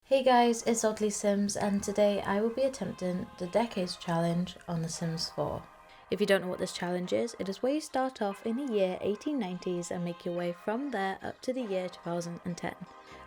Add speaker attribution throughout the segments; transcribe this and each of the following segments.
Speaker 1: Hey guys, it's Oddly Sims, and today I will be attempting the Decades Challenge on The Sims 4. If you don't know what this challenge is, it is where you start off in the year 1890s and make your way from there up to the year 2010.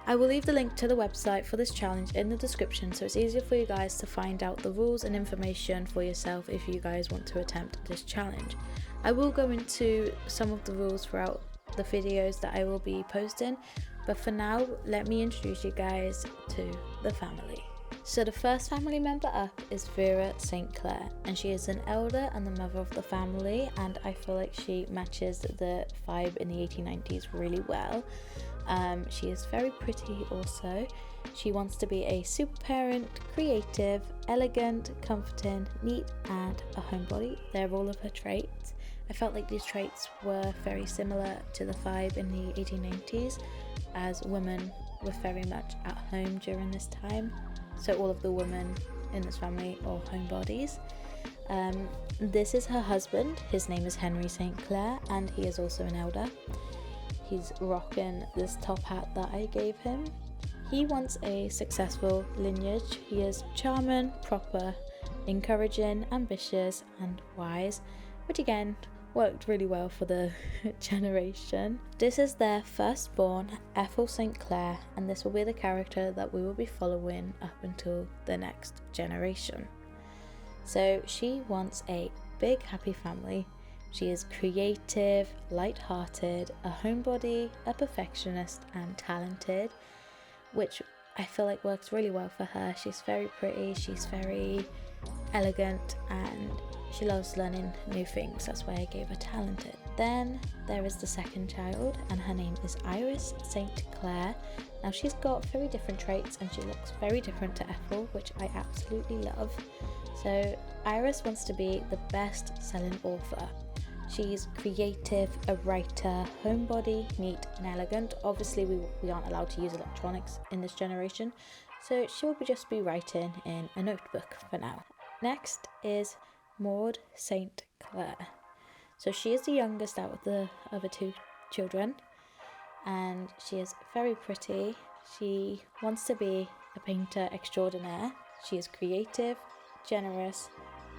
Speaker 1: I will leave the link to the website for this challenge in the description so it's easier for you guys to find out the rules and information for yourself if you guys want to attempt this challenge. I will go into some of the rules throughout the videos that I will be posting, but for now, let me introduce you guys to the family. So the first family member up is Vera St. Clair, and she is an elder and the mother of the family, and I feel like she matches the vibe in the 1890s really well. She is very pretty also. She wants to be a super parent, creative, elegant, comforting, neat, and a homebody. They're all of her traits. I felt like these traits were very similar to the vibe in the 1890s, as women were very much at home during this time. So all of the women in this family are homebodies. This is her husband. His name is Henry St. Clair, and he is also an elder. He's rocking this top hat that I gave him. He wants a successful lineage. He is charming, proper, encouraging, ambitious, and wise, which again worked really well for the generation. This is their firstborn, Ethel St. Clair, and this will be the character that we will be following up until the next generation. So she wants a big happy family. She is creative, light-hearted, a homebody, a perfectionist, and talented, which I feel like works really well for her. She's very pretty, she's very elegant, and she loves learning new things. That's why I gave her talented. Then there is the second child, and her name is Iris St. Clair. Now she's got very different traits and she looks very different to Ethel, which I absolutely love. So Iris wants to be the best-selling author. She's creative, a writer, homebody, neat and elegant. Obviously we aren't allowed to use electronics in this generation, so she'll just be writing in a notebook for now. Next is Maud St. Clair. So she is the youngest out of the other two children, and she is very pretty. She wants to be a painter extraordinaire. She is creative, generous,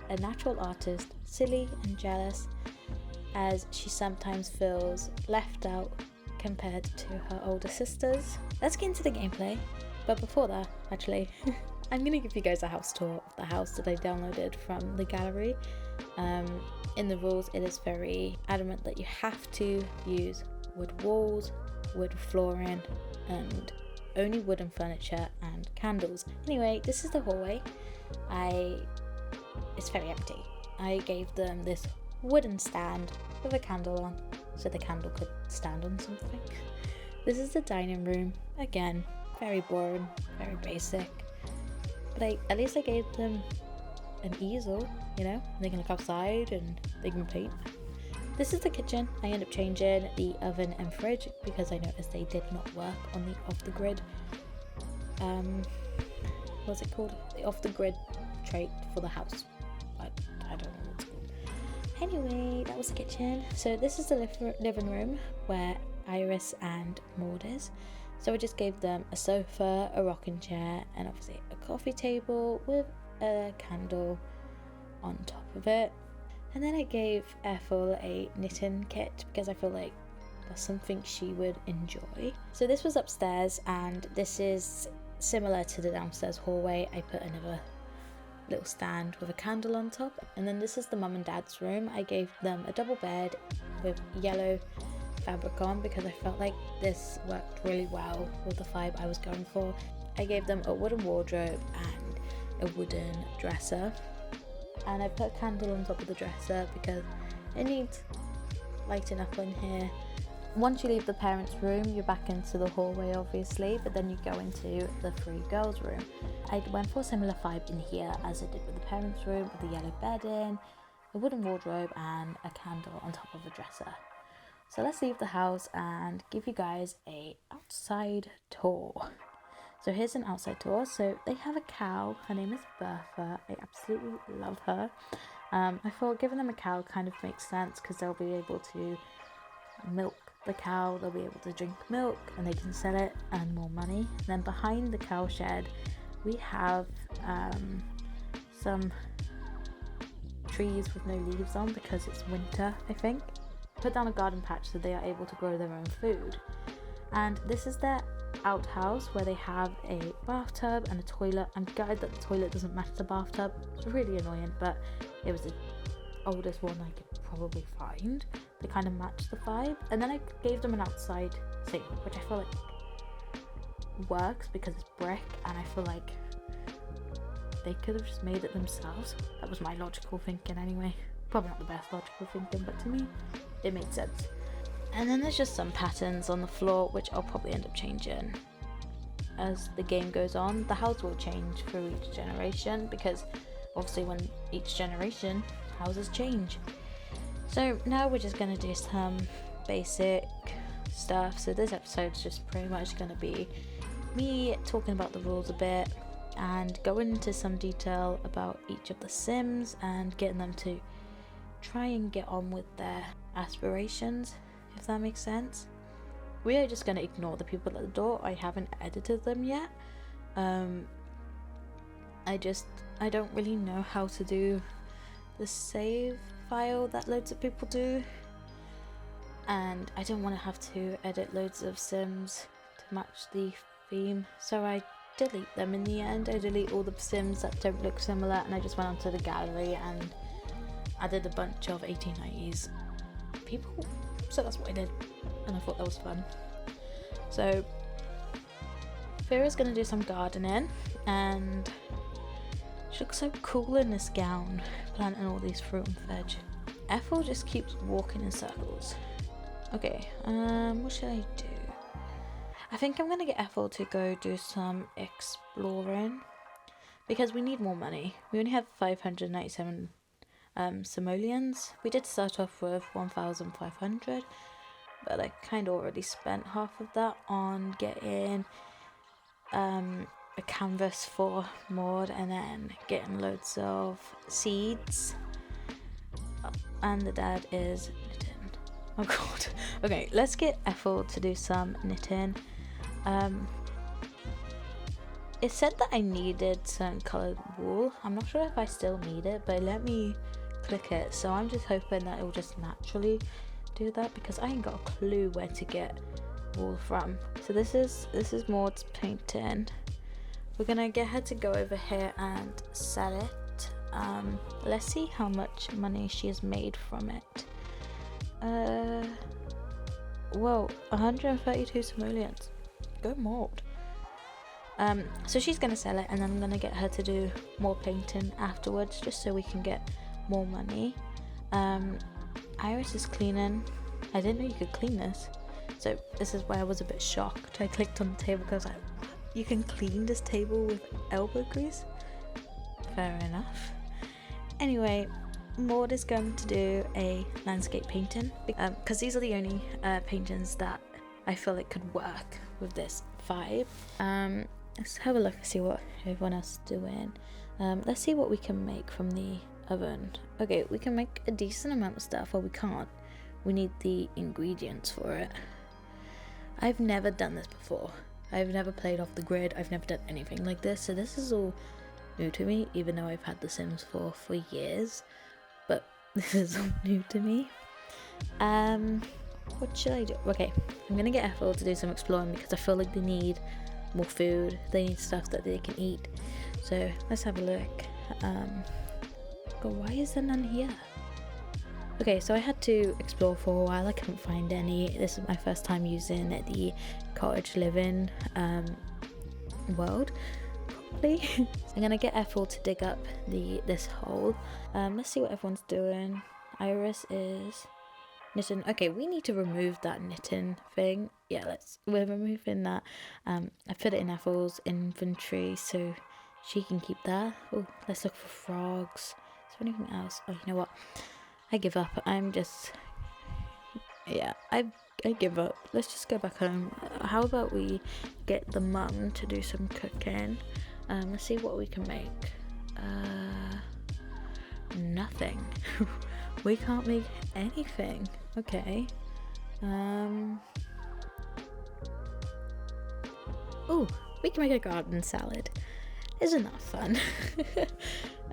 Speaker 1: a natural artist, silly and jealous, as she sometimes feels left out compared to her older sisters. Let's get into the gameplay, but before that, actually, I'm going to give you guys a house tour of the house that I downloaded from the gallery. In the rules, it is very adamant that you have to use wood walls, wood flooring, and only wooden furniture and candles. Anyway, this is the hallway. It's very empty. I gave them this wooden stand with a candle on, so the candle could stand on something. This is the dining room. Again, very boring, very basic. But at least I gave them an easel, you know? They can look outside and they can paint. This is the kitchen. I ended up changing the oven and fridge because I noticed they did not work on the off-the-grid, what's it called? The off-the-grid trait for the house. I don't know what it's called. Anyway, that was the kitchen. So this is the living room where Iris and Maud is. So I just gave them a sofa, a rocking chair, and obviously a coffee table with a candle on top of it. And then I gave Ethel a knitting kit because I feel like that's something she would enjoy. So this was upstairs, and this is similar to the downstairs hallway. I put another little stand with a candle on top. And then this is the mum and dad's room. I gave them a double bed with yellow fabric on because I felt like this worked really well with the vibe I was going for. I gave them a wooden wardrobe and a wooden dresser, and I put a candle on top of the dresser because it needs lighting up in here. Once you leave the parents' room, you're back into the hallway obviously, but then you go into the three girls' room. I went for a similar vibe in here as I did with the parents' room, with the yellow bedding, a wooden wardrobe and a candle on top of a dresser. So let's leave the house and give you guys a outside tour. So here's an outside tour. So they have a cow. Her name is Bertha. I absolutely love her. I thought giving them a cow kind of makes sense because they'll be able to milk the cow, they'll be able to drink milk and they can sell it and more money. And then behind the cow shed we have some trees with no leaves on because it's winter, I think. Put down a garden patch so they are able to grow their own food. And this is their outhouse where they have a bathtub and a toilet. I'm gutted that the toilet doesn't match the bathtub. It's really annoying, but it was the oldest one I could probably find. They kind of matched the vibe. And then I gave them an outside sink, which I feel like works because it's brick, and I feel like they could have just made it themselves. That was my logical thinking anyway. Probably not the best logical thinking, but to me it made sense. And then there's just some patterns on the floor which I'll probably end up changing as the game goes on. The house will change through each generation because obviously when each generation, houses change. So now we're just going to do some basic stuff. So this episode's just pretty much going to be me talking about the rules a bit and go into some detail about each of the Sims and getting them to try and get on with their aspirations, if that makes sense. We are just going to ignore the people at the door. I haven't edited them yet. I don't really know how to do the save file that loads of people do, and I don't want to have to edit loads of Sims to match the theme, so I delete them in the end. I delete all the Sims that don't look similar, and I just went onto the gallery and added a bunch of 1890s people. So that's what I did, and I thought that was fun. So Fira's gonna do some gardening, and she looks so cool in this gown, planting all these fruit and veg. Ethel just keeps walking in circles. Okay, what should I do? I think I'm gonna get Ethel to go do some exploring because we need more money. We only have 597 simoleons. We did start off with 1,500, but I kind of already spent half of that on getting a canvas for Maud and then getting loads of seeds. And the dad is knitting. Oh god. Okay, let's get Ethel to do some knitting. It said that I needed certain coloured wool. I'm not sure if I still need it, but let me click it. So I'm just hoping that it will just naturally do that because I ain't got a clue where to get wool from. So this is Maud's painting. We're gonna get her to go over here and sell it. Let's see how much money she has made from it. Whoa, 132 simoleons. Go Maud. So she's gonna sell it, and then I'm gonna get her to do more painting afterwards, just so we can get more money. Iris is cleaning. I didn't know you could clean this, so this is why I was a bit shocked. I clicked on the table because I was like, what? You can clean this table with elbow grease? Fair enough. Anyway, Maud is going to do a landscape painting because these are the only paintings that I feel it could work with this vibe. Let's have a look and see what everyone else is doing. Let's see what we can make from the oven. Okay, we can make a decent amount of stuff, or we can't. We need the ingredients for it. I've never done this before. I've never played off the grid. I've never done anything like this, so this is all new to me, even though I've had The Sims for years, but this is all new to me. What should I do? Okay, I'm gonna get Ethel to do some exploring because I feel like they need more food. They need stuff that they can eat. So let's have a look. God, why is there none here? Okay, so I had to explore for a while. I couldn't find any. This is my first time using the cottage living world. I'm gonna get Ethel to dig up this hole. Let's see what everyone's doing. Iris is knitting. Okay, we need to remove that knitting thing. Yeah, we're removing that. I put it in Ethel's inventory so she can keep that. Oh, let's look for frogs. Is there anything else? Oh, you know what? I give up. I give up. Let's just go back home. How about we get the mum to do some cooking? Let's see what we can make. Nothing. We can't make anything. Okay. Oh, we can make a garden salad. Isn't that fun?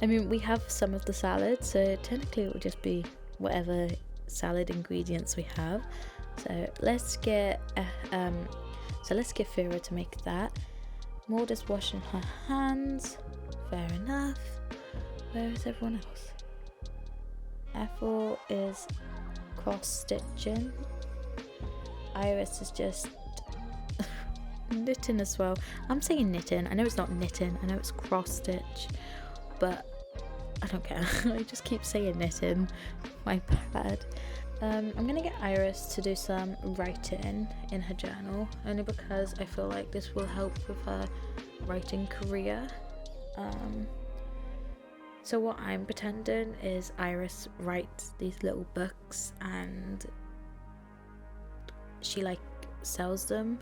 Speaker 1: I mean, we have some of the salad, so technically it would just be whatever salad ingredients we have. So let's get Fira to make that. Maud is washing her hands. Fair enough. Where is everyone else? Ethel is cross-stitching. Iris is just knitting as well. I'm saying knitting. I know it's not knitting. I know it's cross-stitch, but I don't care. I just keep saying knitting. My bad. I'm gonna get Iris to do some writing in her journal, only because I feel like this will help with her writing career. So what I'm pretending is Iris writes these little books and she like sells them.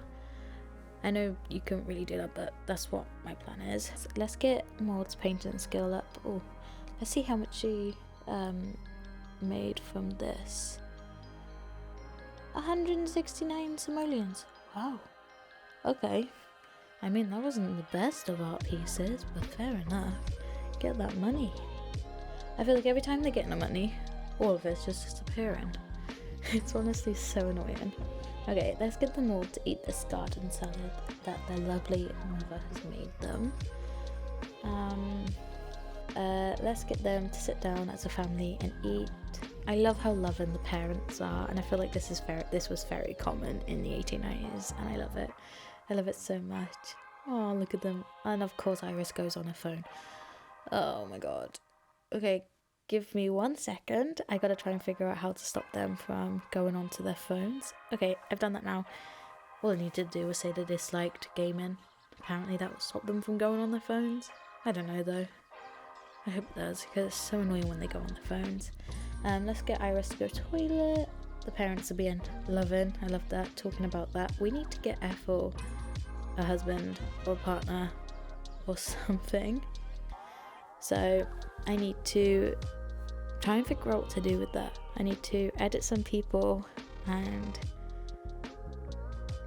Speaker 1: I know you couldn't really do that, but that's what my plan is. So let's get Maud's painting skill up. Oh, let's see how much she made from this. 169 simoleons. Wow. Okay. I mean, that wasn't the best of art pieces, but fair enough. Get that money. I feel like every time they get the money, all of it's just disappearing. It's honestly so annoying. Okay, let's get them all to eat this garden salad that their lovely mother has made them. Let's get them to sit down as a family and eat. I love how loving the parents are, and I feel like this was very common in the 1890s, and I love it. I love it so much. Oh, look at them. And of course Iris goes on her phone. Oh my god. Okay, give me 1 second. I gotta try and figure out how to stop them from going onto their phones. Okay, I've done that now. All I need to do was say they disliked gaming. Apparently that will stop them from going on their phones. I don't know though. I hope it does, because it's so annoying when they go on their phones. Let's get Iris to go to the toilet. The parents are being loving. I love that, talking about that. We need to get Ethel a husband or a partner or something. So I need to try and figure out what to do with that. I need to edit some people and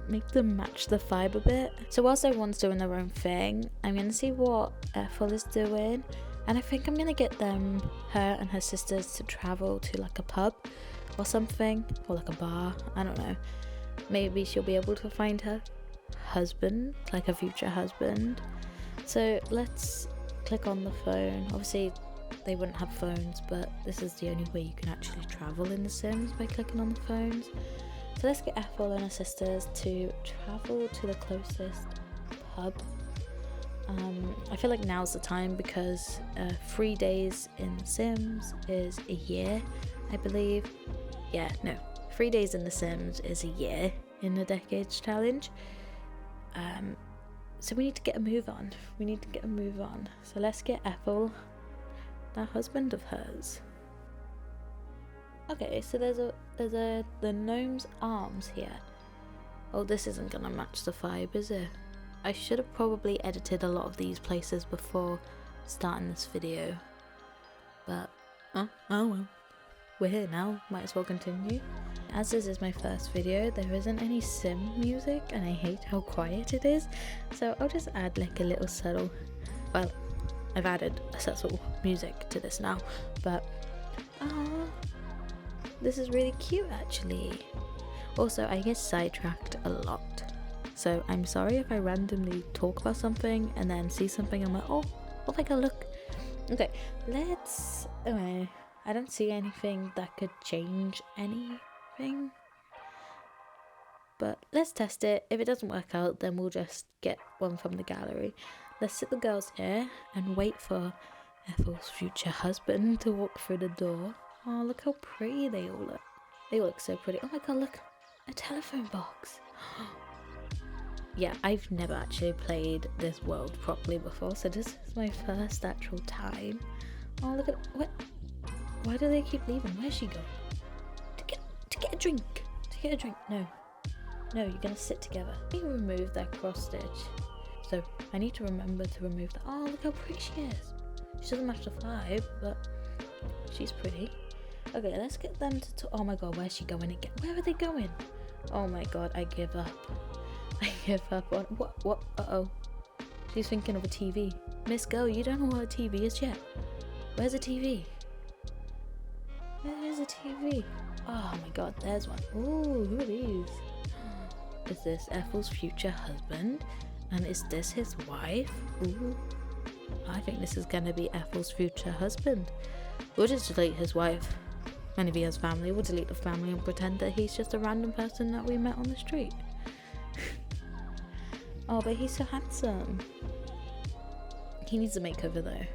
Speaker 1: make them match the vibe a bit. So whilst everyone's doing their own thing, I'm going to see what Ethel is doing. And I think I'm going to get her and her sisters to travel to like a pub or something, or like a bar, I don't know. Maybe she'll be able to find her husband, like a future husband. So let's click on the phone. Obviously they wouldn't have phones, but this is the only way you can actually travel in The Sims, by clicking on the phones. So let's get Ethel and her sisters to travel to the closest pub. I feel like now's the time, because 3 days in The Sims is a year, I believe. 3 days in The Sims is a year in the Decades Challenge. So we need to get a move on. So let's get Ethel that husband of hers. Okay, so there's the gnome's arms here. Oh, this isn't gonna match the vibe, is it? I should have probably edited a lot of these places before starting this video, but oh well, we're here now, might as well continue. As this is my first video, there isn't any sim music and I hate how quiet it is, so I'll just add like a little subtle, well, I've added a subtle music to this now, but this is really cute actually. Also, I get sidetracked a lot. So I'm sorry if I randomly talk about something and then see something, I'm like, oh my god, look. Okay, I don't see anything that could change anything. But let's test it. If it doesn't work out, then we'll just get one from the gallery. Let's sit the girls here and wait for Ethel's future husband to walk through the door. Oh, look how pretty they all look. They all look so pretty. Oh my god, look. A telephone box. Yeah, I've never actually played this world properly before, so this is my first actual time. Oh, look at what? Why do they keep leaving? Where's she going? To get a drink. To get a drink. No, you're gonna sit together. Let me remove that cross stitch. So I need to remember to remove that. Oh, look how pretty she is. She doesn't match the vibe, but she's pretty. Okay, let's get them to oh my god, where's she going again? Where are they going? Oh my god, I give up. I give up on what? Uh-oh. She's thinking of a TV. Miss Girl, you don't know what a TV is yet. Where's a TV? Where's a TV? Oh my god, there's one. Ooh, who are these? Is this Ethel's future husband? And is this his wife? Ooh. I think this is gonna be Ethel's future husband. We'll just delete his wife. And if he has family, we'll delete the family and pretend that he's just a random person that we met on the street. Oh, but he's so handsome. He needs a makeover though.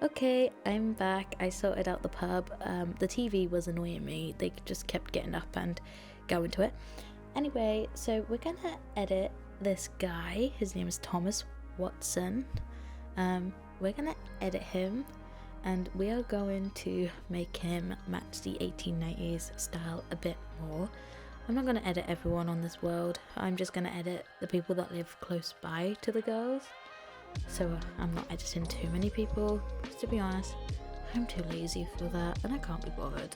Speaker 1: Okay, I'm back. I sorted out the pub. The TV was annoying me. They just kept getting up and going to it. Anyway, so we're gonna edit this guy. His name is Thomas Watson. We're gonna edit him. And we are going to make him match the 1890s style a bit more. I'm not going to edit everyone on this world. I'm just going to edit the people that live close by to the girls. So I'm not editing too many people. Because to be honest, I'm too lazy for that and I can't be bothered.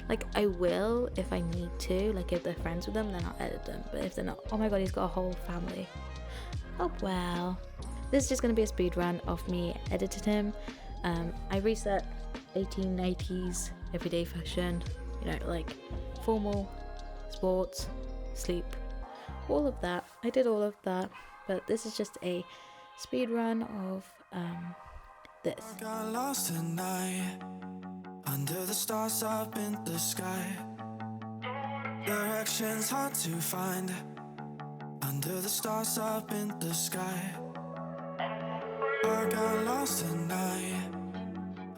Speaker 1: Like, I will if I need to. Like, if they're friends with them, then I'll edit them. But if they're not, oh my god, he's got a whole family. Oh well. This is just going to be a speed run of me editing him. I reset 1890s everyday fashion, you know, like formal, sports, sleep, all of that. I did all of that, but this is just a speed run of this.
Speaker 2: I got lost at night under the stars up in the sky. Directions hard to find under the stars up in the sky. I got lost at night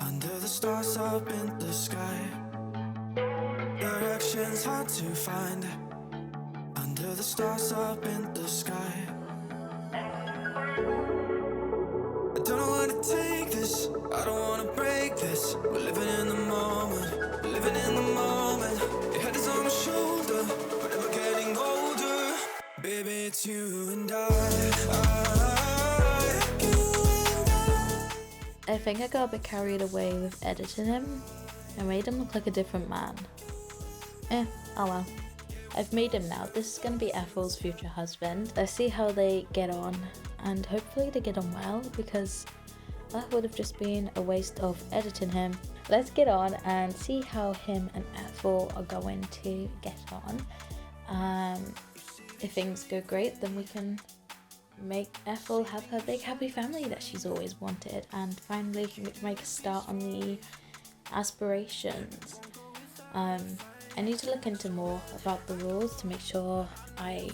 Speaker 2: under the stars up in the sky. Directions hard to find under the stars up in the sky. I don't know where to take this, I don't wanna break this. We're living in the moment, we're living in the moment. Your head is on my shoulder, we're never getting older. Baby, it's you and
Speaker 1: I think I got a bit carried away with editing him. I made him look like a different man. Oh well. I've made him now. This is going to be Ethel's future husband. Let's see how they get on. And hopefully they get on well, because that would have just been a waste of editing him. Let's get on and see how him and Ethel are going to get on. If things go great, then we can make Ethel have her big happy family that she's always wanted, and finally make a start on the aspirations. I need to look into more about the rules to make sure I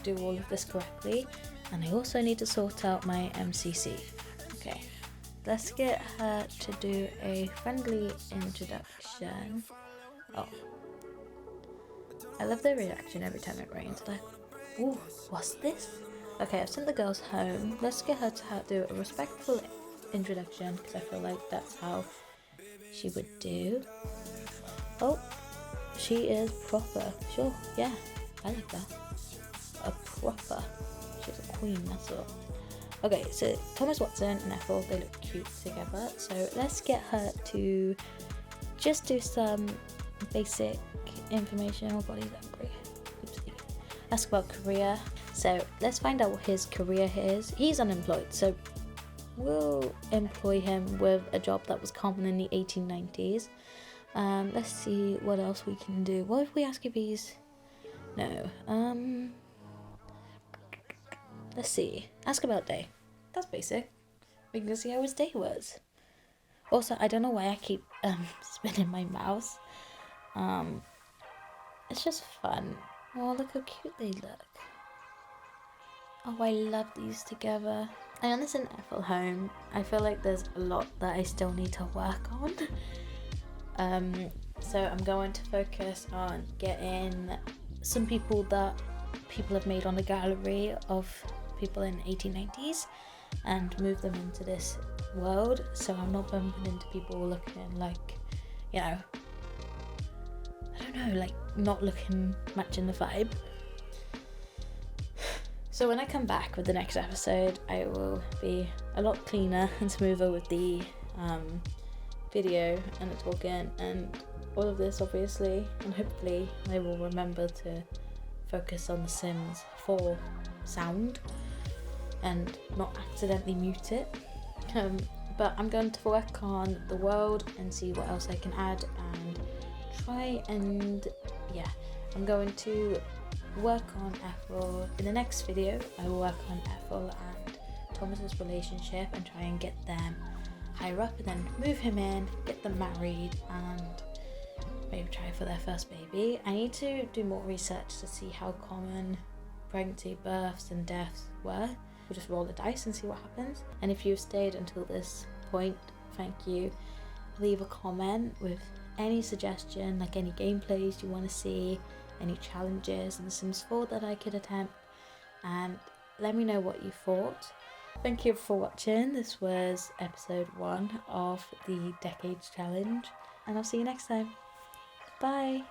Speaker 1: do all of this correctly, and I also need to sort out my MCC. Okay, let's get her to do a friendly introduction. Oh, I love their reaction every time it rains. Like, ooh, what's this? Okay, I've sent the girls home. Let's get her to do a respectful introduction, because I feel like that's how she would do. Oh, she is proper. Sure, yeah, I like that. A proper. She's a queen, that's all. Okay, so Thomas Watson and Ethel, they look cute together. So let's get her to just do some basic information. Oh god, he's angry. Oopsie. Ask about career. So let's find out what his career is. He's unemployed, so we'll employ him with a job that was common in the 1890s. Let's see what else we can do. What if we ask if he's... No. Let's see. Ask about day. That's basic. We can see how his day was. Also, I don't know why I keep spinning my mouse. It's just fun. Oh, look how cute they look. Oh, I love these together. I understand Ethel home. I feel like there's a lot that I still need to work on. So I'm going to focus on getting some people that people have made on the gallery of people in 1890s and move them into this world. So I'm not bumping into people looking like, you know, I don't know, like not looking matching the vibe. So when I come back with the next episode, I will be a lot cleaner and smoother with the video and the talking, and all of this obviously, and hopefully I will remember to focus on The Sims 4 sound and not accidentally mute it. But I'm going to work on the world and see what else I can add and try and I'm going to work on Ethel. In the next video I will work on Ethel and Thomas's relationship and try and get them higher up and then move him in, get them married and maybe try for their first baby. I need to do more research to see how common pregnancy, births and deaths were. We'll just roll the dice and see what happens. And if you've stayed until this point, thank you. Leave a comment with any suggestion, like any gameplays you want to see, any challenges in The Sims 4 that I could attempt, and let me know what you thought. Thank you for watching. This was episode 1 of the Decades Challenge, and I'll see you next time. Bye!